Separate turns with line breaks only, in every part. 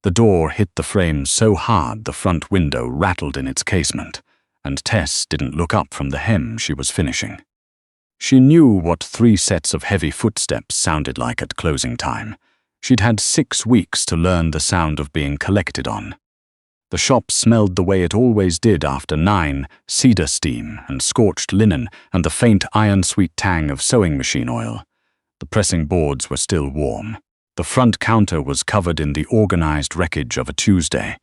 The door hit the frame so hard the front window rattled in its casement, and Tess didn't look up from the hem she was finishing. She knew what 3 sets of heavy footsteps sounded like at closing time. She'd had 6 weeks to learn the sound of being collected on. The shop smelled the way it always did after 9, cedar steam and scorched linen and the faint iron-sweet tang of sewing machine oil. The pressing boards were still warm. The front counter was covered in the organized wreckage of a Tuesday.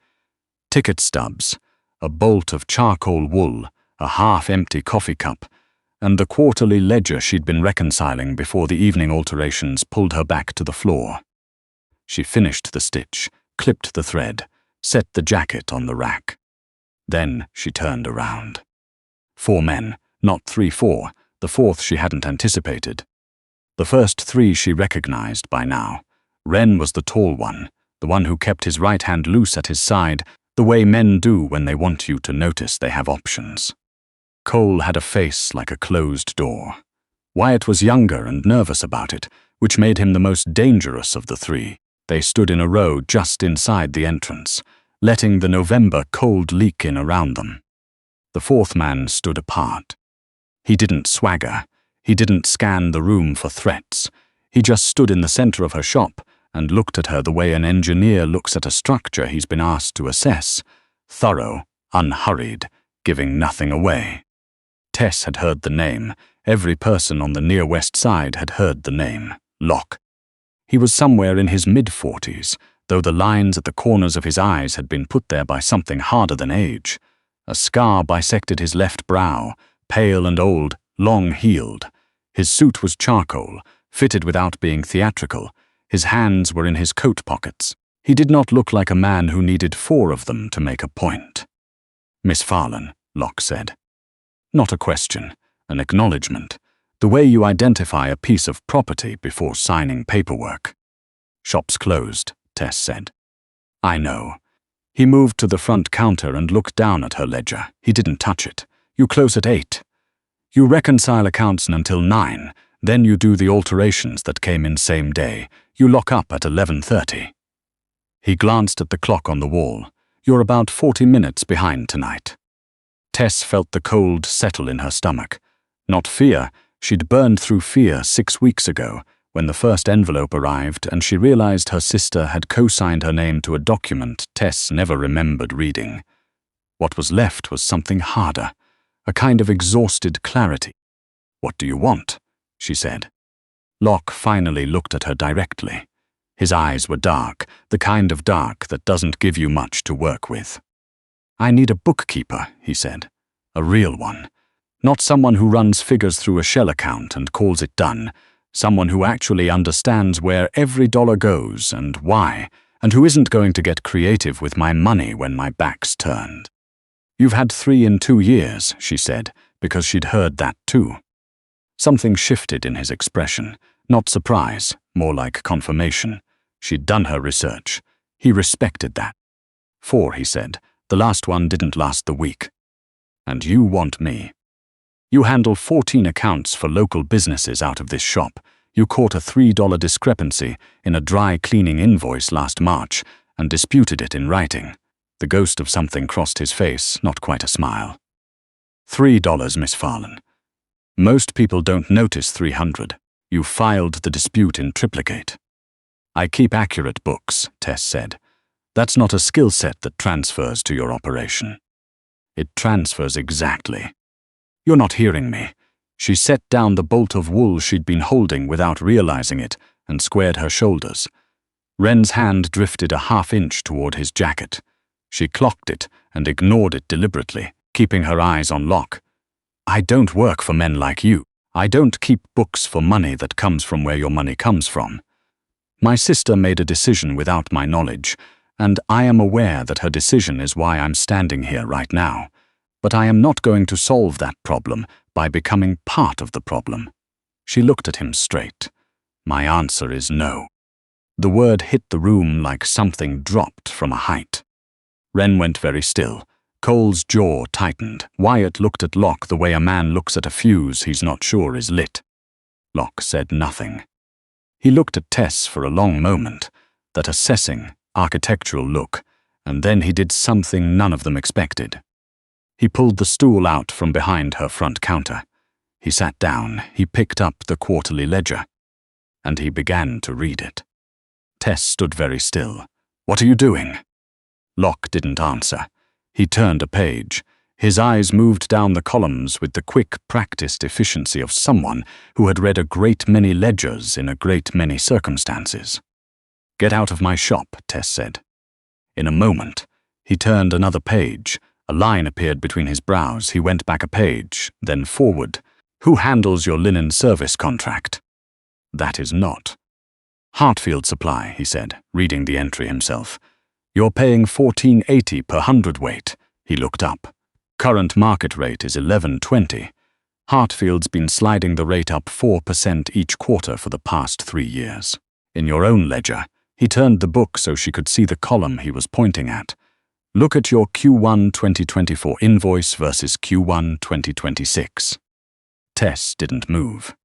Ticket stubs, a bolt of charcoal wool, a half-empty coffee cup, and the quarterly ledger she'd been reconciling before the evening alterations pulled her back to the floor. She finished the stitch, clipped the thread, set the jacket on the rack. Then she turned around. 4 men, not 3-4, the 4th she hadn't anticipated. The first 3 she recognized by now. Wren was the tall one, the one who kept his right hand loose at his side, the way men do when they want you to notice they have options. Cole had a face like a closed door. Wyatt was younger and nervous about it, which made him the most dangerous of the 3. They stood in a row just inside the entrance, letting the November cold leak in around them. The 4th man stood apart. He didn't swagger. He didn't scan the room for threats. He just stood in the center of her shop and looked at her the way an engineer looks at a structure he's been asked to assess, thorough, unhurried, giving nothing away. Tess had heard the name. Every person on the near west side had heard the name, Locke. He was somewhere in his mid-40s, though the lines at the corners of his eyes had been put there by something harder than age. A scar bisected his left brow, pale and old, long-heeled. His suit was charcoal, fitted without being theatrical. His hands were in his coat pockets. He did not look like a man who needed 4 of them to make a point. "Miss Farlan," Locke said. Not a question, an acknowledgement. The way you identify a piece of property before signing paperwork. "Shop's closed," Tess said. "I know." He moved to the front counter and looked down at her ledger. He didn't touch it. "You close at 8. You reconcile accounts until 9. Then you do the alterations that came in same day. You lock up at 11:30. He glanced at the clock on the wall. "You're about 40 minutes behind tonight." Tess felt the cold settle in her stomach. Not fear. She'd burned through fear 6 weeks ago, when the first envelope arrived and she realized her sister had co-signed her name to a document Tess never remembered reading. What was left was something harder, a kind of exhausted clarity. "What do you want?" she said. Locke finally looked at her directly. His eyes were dark, the kind of dark that doesn't give you much to work with. "I need a bookkeeper," he said. "A real one. Not someone who runs figures through a shell account and calls it done. Someone who actually understands where every dollar goes and why, and who isn't going to get creative with my money when my back's turned." "You've had 3 in 2 years," she said, because she'd heard that too. Something shifted in his expression, not surprise, more like confirmation. She'd done her research. He respected that. 4, he said. The last one didn't last the week. "And you want me. You handle 14 accounts for local businesses out of this shop. You caught a $3 discrepancy in a dry cleaning invoice last March and disputed it in writing." The ghost of something crossed his face, not quite a smile. $3, Miss Farlan. Most people don't notice 300. You filed the dispute in triplicate. "I keep accurate books," Tess said. "That's not a skill set that transfers to your operation." "It transfers exactly." "You're not hearing me." She set down the bolt of wool she'd been holding without realizing it and squared her shoulders. Wren's hand drifted a half-inch toward his jacket. She clocked it and ignored it deliberately, keeping her eyes on Locke. "I don't work for men like you. I don't keep books for money that comes from where your money comes from. My sister made a decision without my knowledge, and I am aware that her decision is why I'm standing here right now. But I am not going to solve that problem by becoming part of the problem." She looked at him straight. "My answer is no." The word hit the room like something dropped from a height. Wren went very still. Cole's jaw tightened. Wyatt looked at Locke the way a man looks at a fuse he's not sure is lit. Locke said nothing. He looked at Tess for a long moment, that assessing, architectural look, and then he did something none of them expected. He pulled the stool out from behind her front counter. He sat down, he picked up the quarterly ledger, and he began to read it. Tess stood very still. "What are you doing?" Locke didn't answer. He turned a page. His eyes moved down the columns with the quick, practiced efficiency of someone who had read a great many ledgers in a great many circumstances. "Get out of my shop," Tess said. In a moment, he turned another page. A line appeared between his brows. He went back a page, then forward. "Who handles your linen service contract?" "That is not." "Hartfield Supply," he said, reading the entry himself. "You're paying $14.80 per hundredweight." He looked up. "Current market rate is $11.20. Hartfield's been sliding the rate up 4% each quarter for the past 3 years. In your own ledger," he turned the book so she could see the column he was pointing at. "Look at your Q1 2024 invoice versus Q1 2026. Tess didn't move.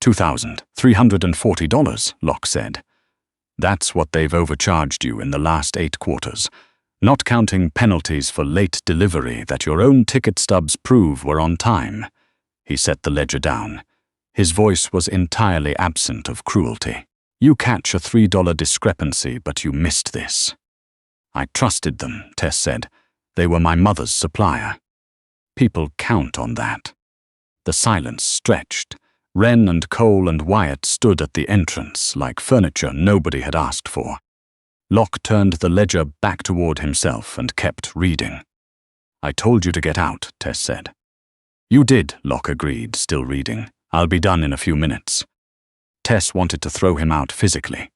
$2,340, Locke said. "That's what they've overcharged you in the last 8 quarters, not counting penalties for late delivery that your own ticket stubs prove were on time." He set the ledger down. His voice was entirely absent of cruelty. "You catch a $3 discrepancy, but you missed this." "I trusted them," Tess said. "They were my mother's supplier." "People count on that." The silence stretched. Wren and Cole and Wyatt stood at the entrance like furniture nobody had asked for. Locke turned the ledger back toward himself and kept reading. "I told you to get out," Tess said. "You did," Locke agreed, still reading. "I'll be done in a few minutes." Tess wanted to throw him out physically.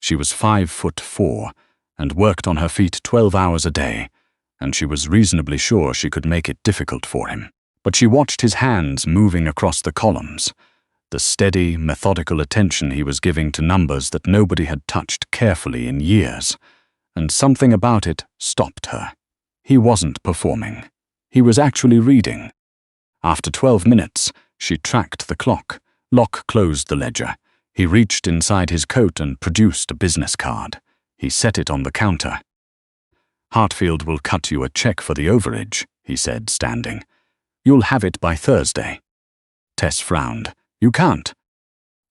She was 5'4" and worked on her feet 12 hours a day, and she was reasonably sure she could make it difficult for him. But she watched his hands moving across the columns, the steady, methodical attention he was giving to numbers that nobody had touched carefully in years, and something about it stopped her. He wasn't performing. He was actually reading. After 12 minutes, she tracked the clock. Locke closed the ledger. He reached inside his coat and produced a business card. He set it on the counter. "Hartfield will cut you a check for the overage," he said, standing. "You'll have it by Thursday." Tess frowned. "You can't."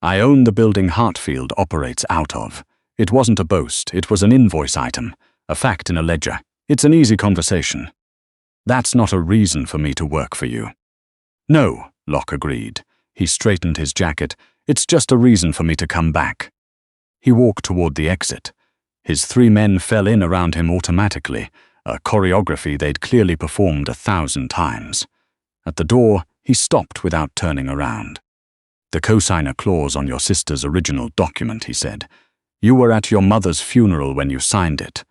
"I own the building Hartfield operates out of. It wasn't a boast, it was an invoice item, a fact in a ledger. It's an easy conversation." "That's not a reason for me to work for you." "No," Locke agreed. He straightened his jacket. "It's just a reason for me to come back." He walked toward the exit. His 3 men fell in around him automatically, a choreography they'd clearly performed 1,000 times. At the door, he stopped without turning around. "The cosigner clause on your sister's original document," he said. "You were at your mother's funeral when you signed it.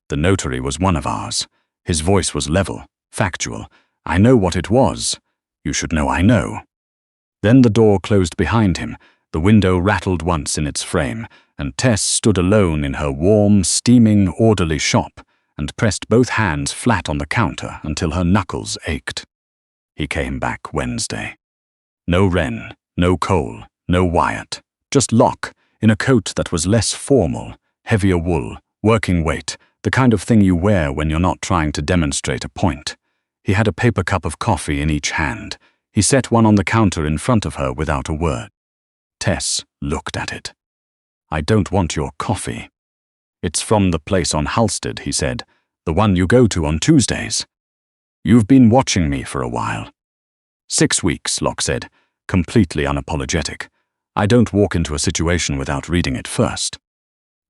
The notary was one of ours." His voice was level, factual. "I know what it was. You should know I know." Then the door closed behind him. The window rattled once in its frame, and Tess stood alone in her warm, steaming, orderly shop and pressed both hands flat on the counter until her knuckles ached. He came back Wednesday. No Wren, no Cole, no Wyatt. Just Locke, in a coat that was less formal, heavier wool, working weight, the kind of thing you wear when you're not trying to demonstrate a point. He had a paper cup of coffee in each hand. He set one on the counter in front of her without a word. Tess looked at it. "I don't want your coffee." "It's from the place on Halsted," he said. "The one you go to on Tuesdays." "You've been watching me for a while." 6 weeks, Locke said, completely unapologetic. "I don't walk into a situation without reading it first."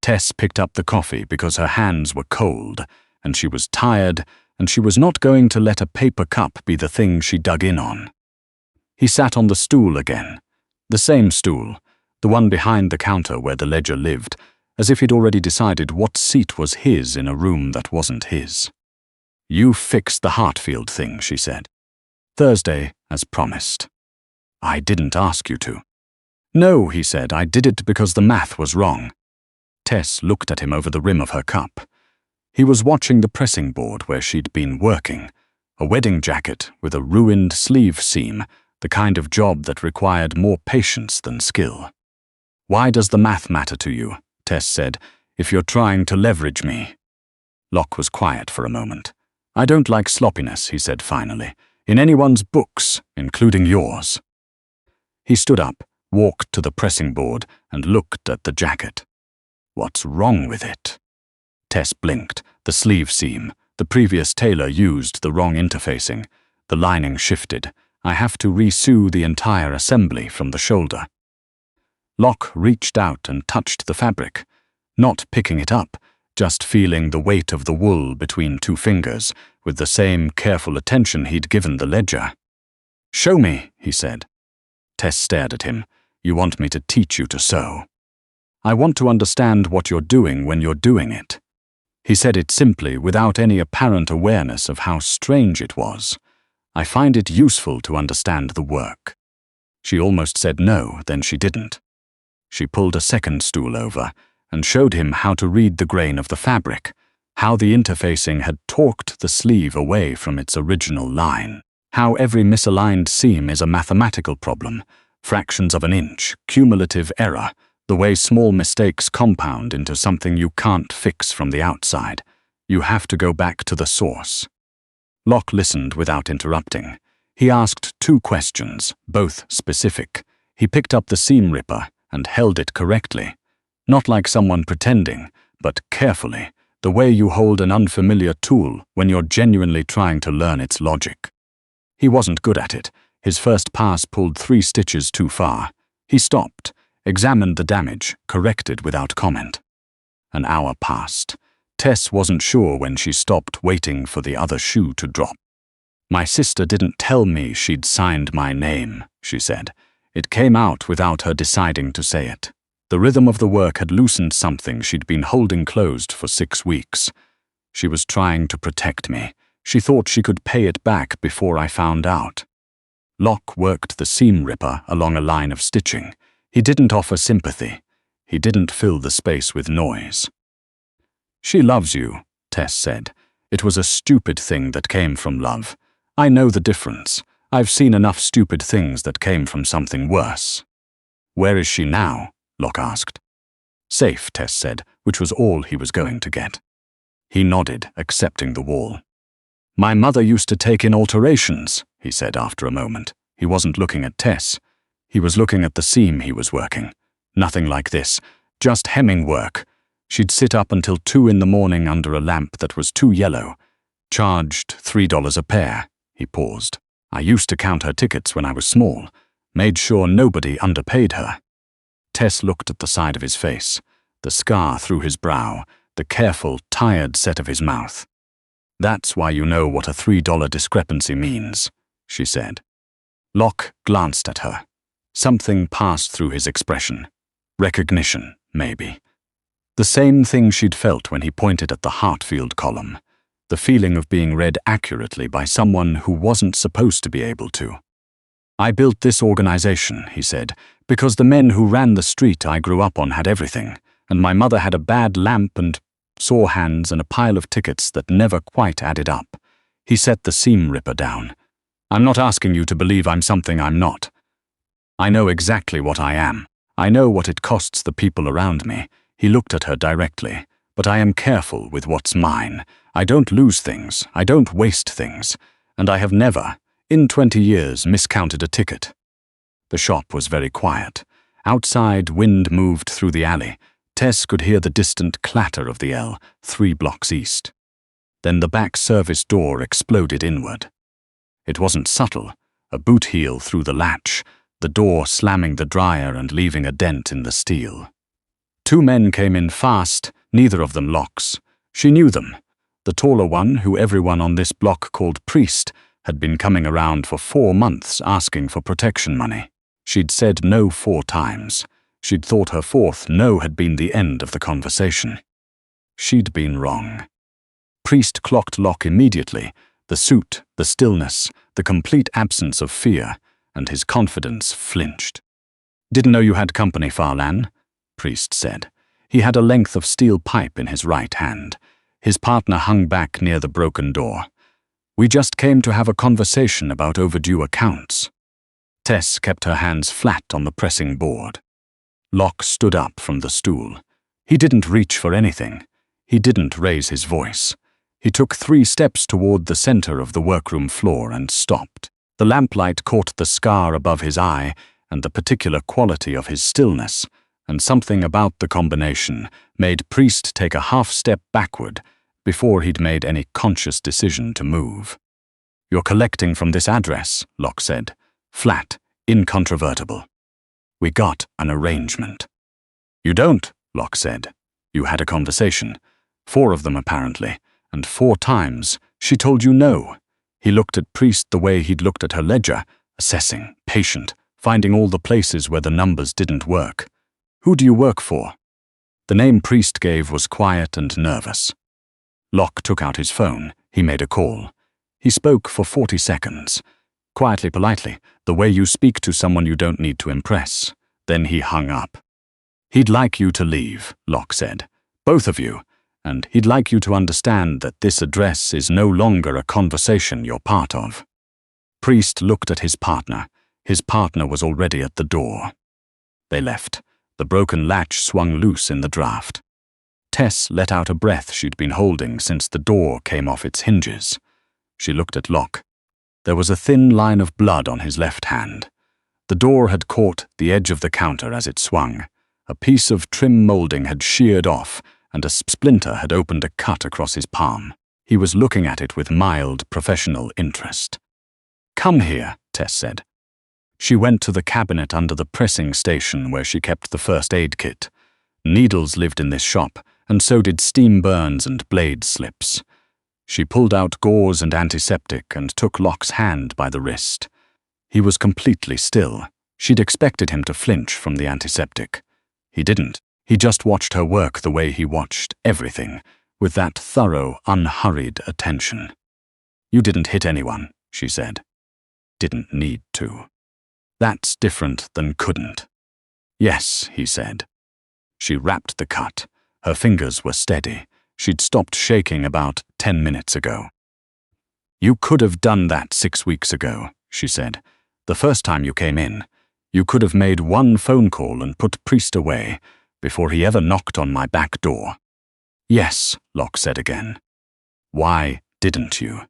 Tess picked up the coffee because her hands were cold, and she was tired, and she was not going to let a paper cup be the thing she dug in on. He sat on the stool again. The same stool, the one behind the counter where the ledger lived, as if he'd already decided what seat was his in a room that wasn't his. "You fixed the Hartfield thing," she said. "Thursday, as promised." "I didn't ask you to." "No," he said, "I did it because the math was wrong." Tess looked at him over the rim of her cup. He was watching the pressing board where she'd been working, a wedding jacket with a ruined sleeve seam, the kind of job that required more patience than skill. "Why does the math matter to you?" Tess said. if you're trying to leverage me." Locke was quiet for a moment. "I don't like sloppiness," he said finally, "in anyone's books, including yours." He stood up, walked to the pressing board, and looked at the jacket. "What's wrong with it?" Tess blinked. The sleeve seam. The previous tailor used the wrong interfacing. The lining shifted. "I have to re-sew the entire assembly from the shoulder." Locke reached out and touched the fabric, not picking it up, just feeling the weight of the wool between two fingers, with the same careful attention he'd given the ledger. "Show me," he said. Tess stared at him. "You want me to teach you to sew?" "I want to understand what you're doing when you're doing it." He said it simply, without any apparent awareness of how strange it was. "I find it useful to understand the work." She almost said no, then she didn't. She pulled a second stool over and showed him how to read the grain of the fabric, how the interfacing had torqued the sleeve away from its original line, how every misaligned seam is a mathematical problem, fractions of an inch, cumulative error, the way small mistakes compound into something you can't fix from the outside. You have to go back to the source. Locke listened without interrupting. He asked 2 questions, both specific. He picked up the seam ripper and held it correctly. Not like someone pretending, but carefully, the way you hold an unfamiliar tool when you're genuinely trying to learn its logic. He wasn't good at it. His first pass pulled 3 stitches too far. He stopped, examined the damage, corrected without comment. An hour passed. Tess wasn't sure when she stopped waiting for the other shoe to drop. "My sister didn't tell me she'd signed my name," she said. It came out without her deciding to say it. The rhythm of the work had loosened something she'd been holding closed for 6 weeks. She was trying to protect me. She thought she could pay it back before I found out. Locke worked the seam ripper along a line of stitching. He didn't offer sympathy. He didn't fill the space with noise. "She loves you," Tess said. "It was a stupid thing that came from love. I know the difference. I've seen enough stupid things that came from something worse." "Where is she now?" Locke asked. "Safe," Tess said, which was all he was going to get. He nodded, accepting the wall. "My mother used to take in alterations," he said after a moment. He wasn't looking at Tess. He was looking at the seam he was working. Nothing like this, just hemming work. She'd sit up until 2 in the morning under a lamp that was too yellow. Charged $3 a pair. He paused. "I used to count her tickets when I was small. Made sure nobody underpaid her." Tess looked at the side of his face, the scar through his brow, the careful, tired set of his mouth. "That's why you know what a $3 discrepancy means," she said. Locke glanced at her. Something passed through his expression. Recognition, maybe. The same thing she'd felt when he pointed at the Hartfield column. The feeling of being read accurately by someone who wasn't supposed to be able to. "I built this organization," he said, "because the men who ran the street I grew up on had everything, and my mother had a bad lamp and sore hands and a pile of tickets that never quite added up." He set the seam ripper down. "I'm not asking you to believe I'm something I'm not. I know exactly what I am. I know what it costs the people around me." He looked at her directly. "But I am careful with what's mine. I don't lose things. I don't waste things. And I have never, in 20 years, miscounted a ticket." The shop was very quiet. Outside, wind moved through the alley. Tess could hear the distant clatter of the L, 3 blocks east. Then the back service door exploded inward. It wasn't subtle. A boot heel through the latch, the door slamming the dryer and leaving a dent in the steel. 2 men came in fast, neither of them Locke's. She knew them. The taller one, who everyone on this block called Priest, had been coming around for 4 months asking for protection money. She'd said no 4 times. She'd thought her 4th no had been the end of the conversation. She'd been wrong. Priest clocked Locke immediately, the suit, the stillness, the complete absence of fear, and his confidence flinched. "Didn't know you had company, Farlan," Priest said. He had a length of steel pipe in his right hand. His partner hung back near the broken door. "We just came to have a conversation about overdue accounts." Tess kept her hands flat on the pressing board. Locke stood up from the stool. He didn't reach for anything. He didn't raise his voice. He took 3 steps toward the center of the workroom floor and stopped. The lamplight caught the scar above his eye and the particular quality of his stillness, and something about the combination made Priest take a half-step backward before he'd made any conscious decision to move. "You're collecting from this address," Locke said. "Flat, incontrovertible. We got an arrangement." "You don't," Locke said. "You had a conversation. 4 of them apparently, and 4 times she told you no." He looked at Priest the way he'd looked at her ledger, assessing, patient, finding all the places where the numbers didn't work. "Who do you work for?" The name Priest gave was quiet and nervous. Locke took out his phone. He made a call. He spoke for 40 seconds. Quietly, politely, the way you speak to someone you don't need to impress. Then he hung up. "He'd like you to leave," Locke said. "Both of you. And he'd like you to understand that this address is no longer a conversation you're part of." Priest looked at his partner. His partner was already at the door. They left. The broken latch swung loose in the draft. Tess let out a breath she'd been holding since the door came off its hinges. She looked at Locke. There was a thin line of blood on his left hand. The door had caught the edge of the counter as it swung. A piece of trim molding had sheared off, and a splinter had opened a cut across his palm. He was looking at it with mild, professional interest. "Come here," Tess said. She went to the cabinet under the pressing station where she kept the first aid kit. Needles lived in this shop, and so did steam burns and blade slips. She pulled out gauze and antiseptic and took Locke's hand by the wrist. He was completely still. She'd expected him to flinch from the antiseptic. He didn't. He just watched her work the way he watched everything, with that thorough, unhurried attention. "You didn't hit anyone," she said. "Didn't need to." "That's different than couldn't." "Yes," he said. She wrapped the cut. Her fingers were steady. She'd stopped shaking about 10 minutes ago. "You could have done that 6 weeks ago," she said. "The first time you came in. You could have made 1 phone call and put Priest away before he ever knocked on my back door." "Yes," Locke said again. "Why didn't you?"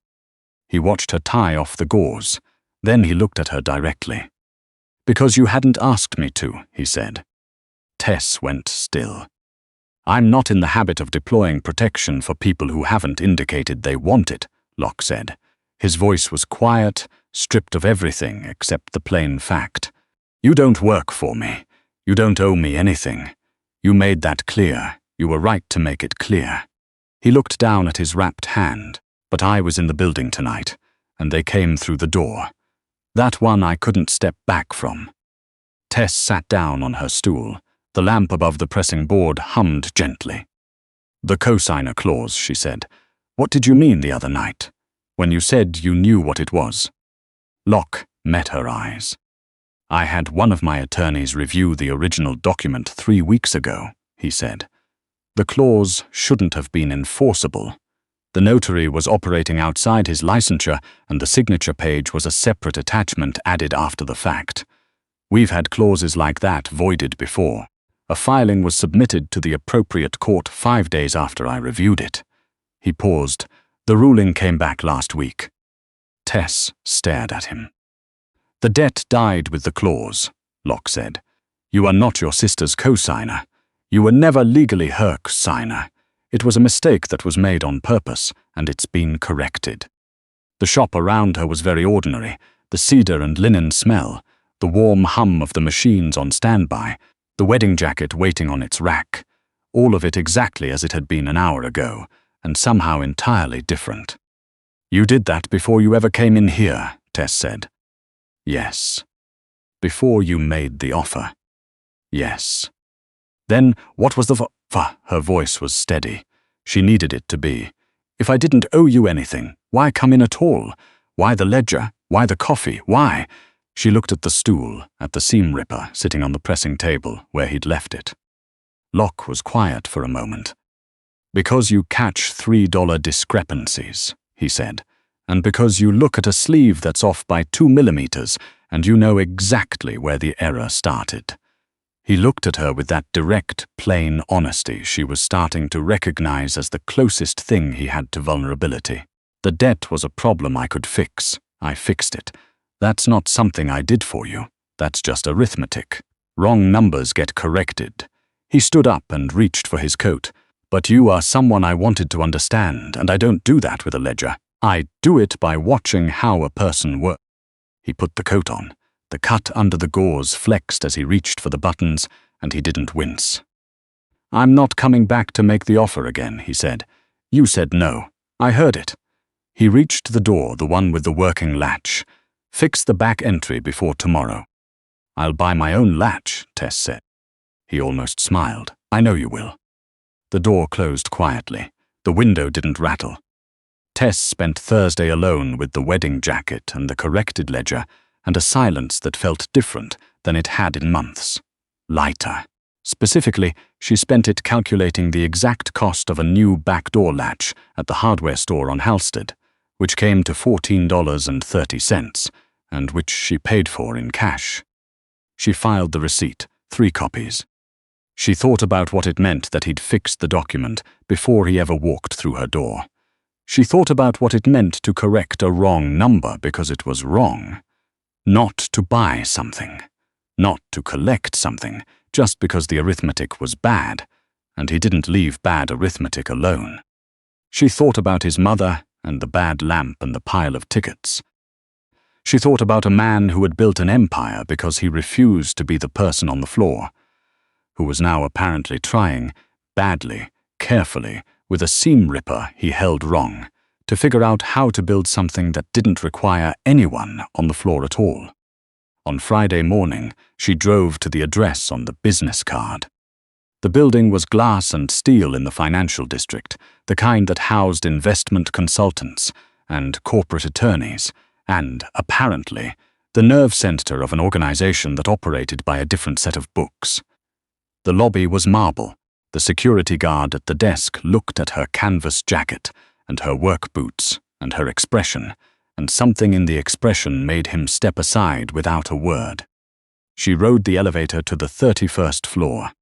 He watched her tie off the gauze. Then he looked at her directly. "Because you hadn't asked me to," he said. Tess went still. "I'm not in the habit of deploying protection for people who haven't indicated they want it," Locke said. His voice was quiet, stripped of everything except the plain fact. "You don't work for me. You don't owe me anything. You made that clear. You were right to make it clear." He looked down at his wrapped hand. "But I was in the building tonight, and they came through the door. That one I couldn't step back from." Tess sat down on her stool. The lamp above the pressing board hummed gently. "The cosigner clause," she said. "What did you mean the other night, when you said you knew what it was?" Locke met her eyes. "I had one of my attorneys review the original document 3 weeks ago," he said. "The clause shouldn't have been enforceable. The notary was operating outside his licensure, and the signature page was a separate attachment added after the fact. We've had clauses like that voided before. A filing was submitted to the appropriate court 5 days after I reviewed it." He paused. "The ruling came back last week." Tess stared at him. "The debt died with the clause," Locke said. "You are not your sister's cosigner. You were never legally her signer. It was a mistake that was made on purpose, and it's been corrected." The shop around her was very ordinary. The cedar and linen smell, the warm hum of the machines on standby, the wedding jacket waiting on its rack, all of it exactly as it had been an hour ago, and somehow entirely different. "You did that before you ever came in here," Tess said. "Yes." "Before you made the offer?" "Yes." "Then what was the Her voice was steady. She needed it to be. "If I didn't owe you anything, why come in at all? Why the ledger? Why the coffee? Why?" She looked at the stool, at the seam ripper sitting on the pressing table where he'd left it. Locke was quiet for a moment. "Because you catch $3 discrepancies," he said, "and because you look at a sleeve that's off by 2 millimeters and you know exactly where the error started." He looked at her with that direct, plain honesty she was starting to recognize as the closest thing he had to vulnerability. The debt was a problem I could fix. I fixed it. That's not something I did for you. That's just arithmetic. Wrong numbers get corrected. He stood up and reached for his coat. But you are someone I wanted to understand, and I don't do that with a ledger. I do it by watching how a person works. He put the coat on. The cut under the gauze flexed as he reached for the buttons, and he didn't wince. I'm not coming back to make the offer again, he said. You said no. I heard it. He reached the door, the one with the working latch. Fix the back entry before tomorrow. I'll buy my own latch, Tess said. He almost smiled. I know you will. The door closed quietly. The window didn't rattle. Tess spent Thursday alone with the wedding jacket and the corrected ledger, and a silence that felt different than it had in months. Lighter. Specifically, she spent it calculating the exact cost of a new backdoor latch at the hardware store on Halstead, which came to $14.30, and which she paid for in cash. She filed the receipt, 3 copies. She thought about what it meant that he'd fixed the document before he ever walked through her door. She thought about what it meant to correct a wrong number because it was wrong. Not to buy something. Not to collect something just because the arithmetic was bad, and he didn't leave bad arithmetic alone. She thought about his mother and the bad lamp and the pile of tickets. She thought about a man who had built an empire because he refused to be the person on the floor, who was now apparently trying, badly, carefully, with a seam ripper he held wrong, to figure out how to build something that didn't require anyone on the floor at all. On Friday morning, she drove to the address on the business card. The building was glass and steel in the financial district, the kind that housed investment consultants and corporate attorneys, and, apparently, the nerve center of an organization that operated by a different set of books. The lobby was marble. The security guard at the desk looked at her canvas jacket and her work boots and her expression, and something in the expression made him step aside without a word. She rode the elevator to the 31st floor.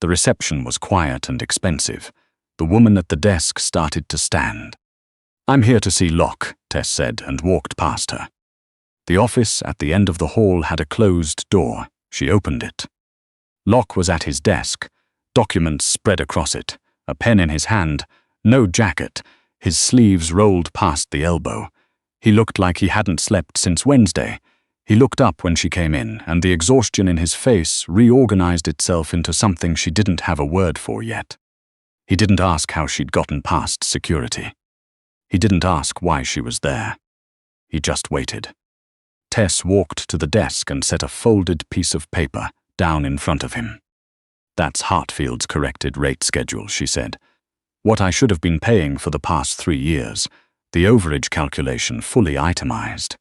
The reception was quiet and expensive. The woman at the desk started to stand. I'm here to see Locke, Tess said, and walked past her. The office at the end of the hall had a closed door. She opened it. Locke was at his desk, documents spread across it, a pen in his hand, no jacket, his sleeves rolled past the elbow. He looked like he hadn't slept since Wednesday. He looked up when she came in, and the exhaustion in his face reorganized itself into something she didn't have a word for yet. He didn't ask how she'd gotten past security. He didn't ask why she was there. He just waited. Tess walked to the desk and set a folded piece of paper down in front of him. That's Hartfield's corrected rate schedule, she said. What I should have been paying for the past 3 years, the overage calculation fully itemized.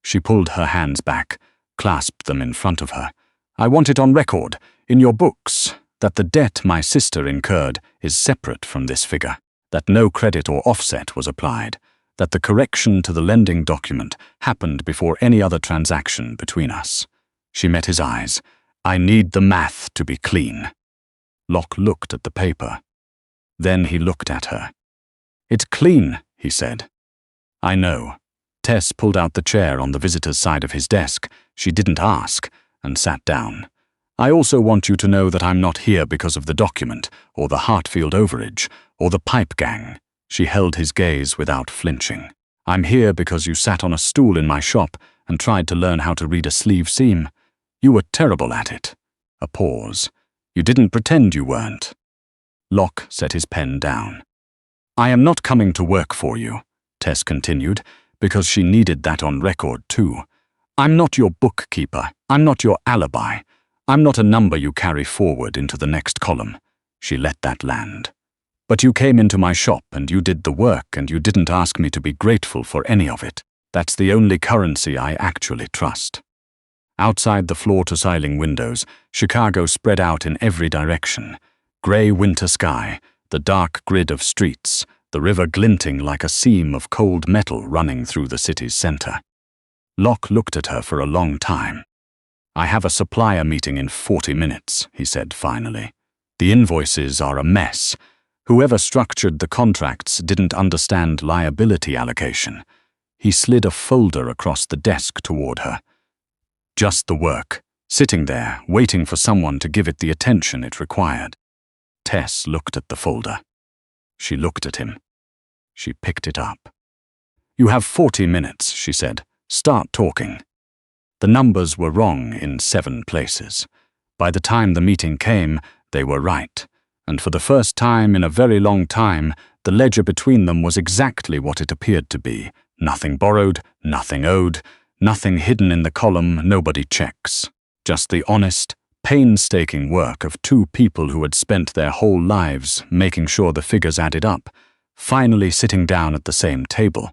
She pulled her hands back, clasped them in front of her. I want it on record, in your books, that the debt my sister incurred is separate from this figure, that no credit or offset was applied, that the correction to the lending document happened before any other transaction between us. She met his eyes. I need the math to be clean. Locke looked at the paper. Then he looked at her. It's clean, he said. I know. Tess pulled out the chair on the visitor's side of his desk. She didn't ask, and sat down. I also want you to know that I'm not here because of the document, or the Hartfield overage, or the pipe gang. She held his gaze without flinching. I'm here because you sat on a stool in my shop and tried to learn how to read a sleeve seam. You were terrible at it. A pause. You didn't pretend you weren't. Locke set his pen down. I am not coming to work for you, Tess continued, because she needed that on record too. I'm not your bookkeeper. I'm not your alibi. I'm not a number you carry forward into the next column. She let that land. But you came into my shop and you did the work and you didn't ask me to be grateful for any of it. That's the only currency I actually trust. Outside the floor-to-ceiling windows, Chicago spread out in every direction. Gray winter sky, the dark grid of streets, the river glinting like a seam of cold metal running through the city's center. Locke looked at her for a long time. I have a supplier meeting in 40 minutes, he said finally. The invoices are a mess. Whoever structured the contracts didn't understand liability allocation. He slid a folder across the desk toward her. Just the work, sitting there, waiting for someone to give it the attention it required. Tess looked at the folder. She looked at him. She picked it up. You have 40 minutes, she said. Start talking. The numbers were wrong in 7 places. By the time the meeting came, they were right. And for the first time in a very long time, the ledger between them was exactly what it appeared to be. Nothing borrowed, nothing owed, nothing hidden in the column nobody checks. Just the honest, painstaking work of 2 people who had spent their whole lives making sure the figures added up, finally sitting down at the same table.